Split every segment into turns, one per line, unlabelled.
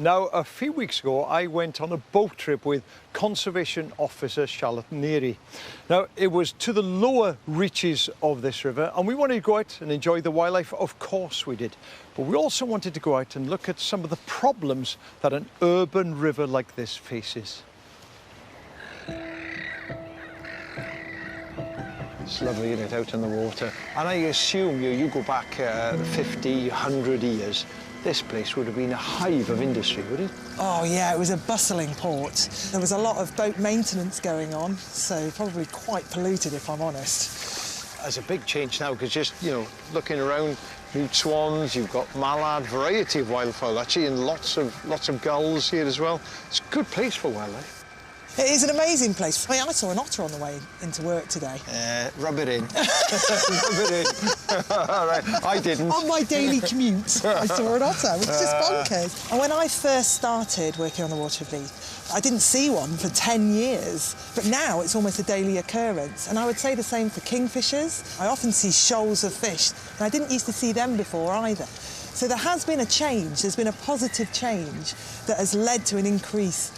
Now, a few weeks ago, I went on a boat trip with Conservation Officer Charlotte Neary. Now, it was to the lower reaches of this river, and we wanted to go out and enjoy the wildlife. Of course we did. But we also wanted to go out and look at some of the problems that an urban river like this faces. It's lovely, isn't it, out in the water? And I assume you go back 50, 100 years, this place would have been a hive of industry, would it?
Oh, yeah, it was a bustling port. There was a lot of boat maintenance going on, so probably quite polluted, if I'm honest.
There's a big change now, because just, you know, looking around, newt swans, you've got mallard, variety of wildfowl, actually, and lots of gulls here as well. It's a good place for wildlife.
It is an amazing place. I mean, I saw an otter on the way into work today.
Rub it in. Rub it in. All right, I didn't.
On my daily commute, I saw an otter, which is just bonkers. And when I first started working on the water of Leith, I didn't see one for 10 years, but now it's almost a daily occurrence. And I would say the same for kingfishers. I often see shoals of fish, and I didn't used to see them before either. So there has been a change, there's been a positive change that has led to an increase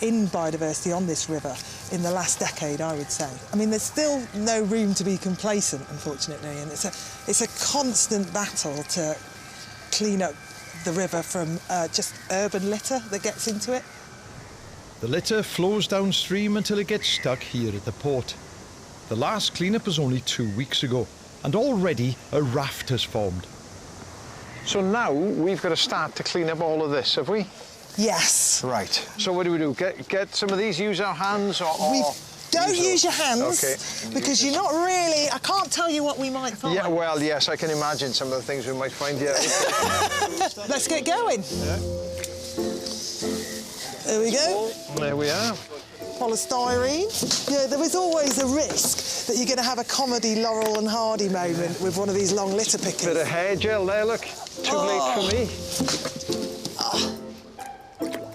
in biodiversity on this river in the last decade, I would say. I mean, there's still no room to be complacent, unfortunately, and it's a constant battle to clean up the river from just urban litter that gets into it.
The litter flows downstream until it gets stuck here at the port. The last clean-up was only 2 weeks ago, and already a raft has formed.
So now we've got to start to clean up all of this, have we?
Yes.
Right. So what do? Get some of these, use our hands, or
don't use your hands,
okay.
Because you're not really... I can't tell you what we might find.
Yeah, well, yes, I can imagine some of the things we might find here.
Let's get going.
Yeah.
There we go.
There we are.
Polystyrene. Yeah, there is always a risk that you're going to have a comedy Laurel and Hardy moment with one of these long litter pickers.
Bit of hair gel there, look. Too late for me.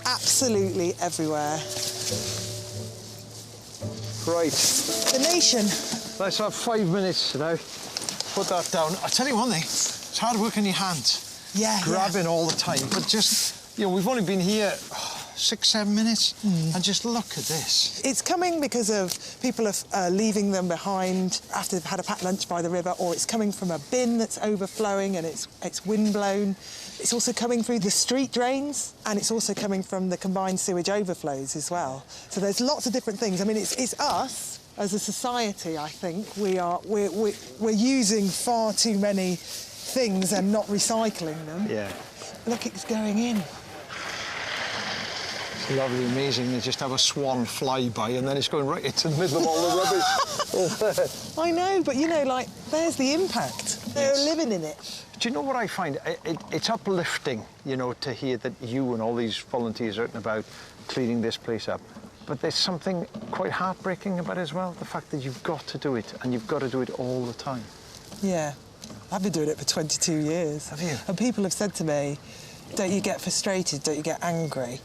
Absolutely everywhere.
Right.
The nation.
Let's have 5 minutes now. Put that down. I tell you one thing, it's hard work in your hands.
Yeah.
Grabbing all the time, but just, you know, we've only been here 6, 7 minutes, and just look at this.
It's coming because of people are leaving them behind after they've had a packed lunch by the river, or it's coming from a bin that's overflowing and it's windblown. It's also coming through the street drains, and it's also coming from the combined sewage overflows as well. So there's lots of different things. I mean, it's us as a society, I think. We're using far too many things and not recycling them.
Yeah.
Look, it's going in.
Lovely, amazing. They just have a swan fly by and then it's going right into the middle of all the rubbish.
I know, but you know, like, there's the impact. They're living in it.
Do you know what I find? It's uplifting, you know, to hear that you and all these volunteers are out and about cleaning this place up. But there's something quite heartbreaking about it as well, the fact that you've got to do it, and you've got to do it all the time.
Yeah. I've been doing it for 22 years.
Have you?
And people have said to me, don't you get frustrated, don't you get angry?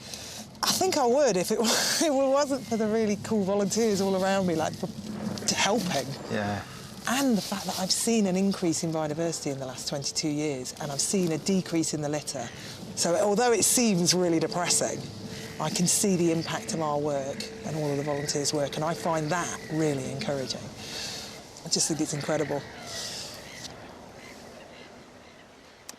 I think I would if it wasn't for the really cool volunteers all around me, like, helping.
Yeah.
And the fact that I've seen an increase in biodiversity in the last 22 years, and I've seen a decrease in the litter. So although it seems really depressing, I can see the impact of our work and all of the volunteers' work, and I find that really encouraging. I just think it's incredible.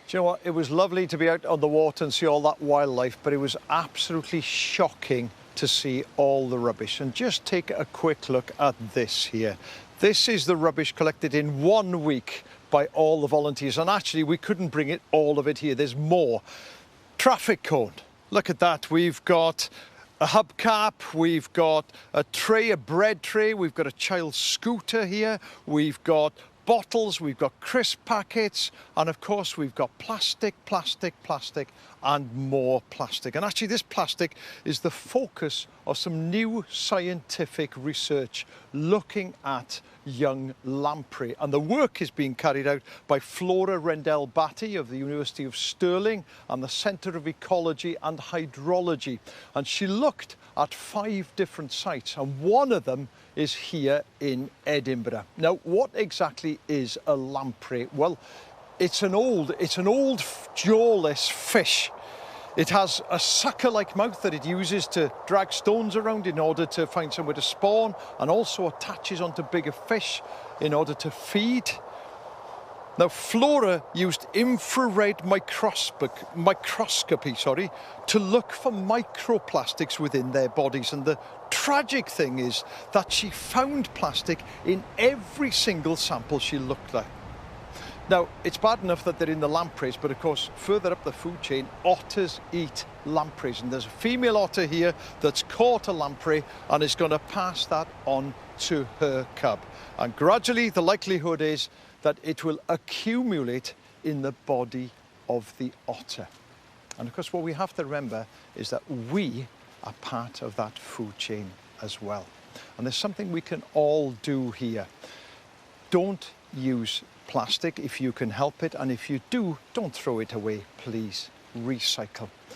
Do you know what? It was lovely to be out on the water and see all that wildlife, but it was absolutely shocking to see all the rubbish. And just take a quick look at this here. This is the rubbish collected in 1 week by all the volunteers. And actually, we couldn't bring it, all of it here. There's more. Traffic cone. Look at that. We've got a hubcap, we've got a tray, a bread tray, we've got a child's scooter here, we've got bottles, we've got crisp packets, and of course we've got plastic, and more plastic. And actually this plastic is the focus of some new scientific research looking at young lamprey. And the work is being carried out by Flora Rendell Batty of the University of Stirling and the Centre of Ecology and Hydrology. And she looked at 5 different sites, and one of them is here in Edinburgh. Now, what exactly is a lamprey? Well, it's an old jawless fish. It has a sucker-like mouth that it uses to drag stones around in order to find somewhere to spawn, and also attaches onto bigger fish in order to feed. Now, flora used infrared microscopy to look for microplastics within their bodies, and the tragic thing is that she found plastic in every single sample she looked at. Now, it's bad enough that they're in the lampreys, but of course, further up the food chain, otters eat lampreys. And there's a female otter here that's caught a lamprey and is going to pass that on to her cub. And gradually, the likelihood is that it will accumulate in the body of the otter. And of course, what we have to remember is that we are part of that food chain as well. And there's something we can all do here. Don't use plastic if you can help it, and if you do, don't throw it away, please. Recycle.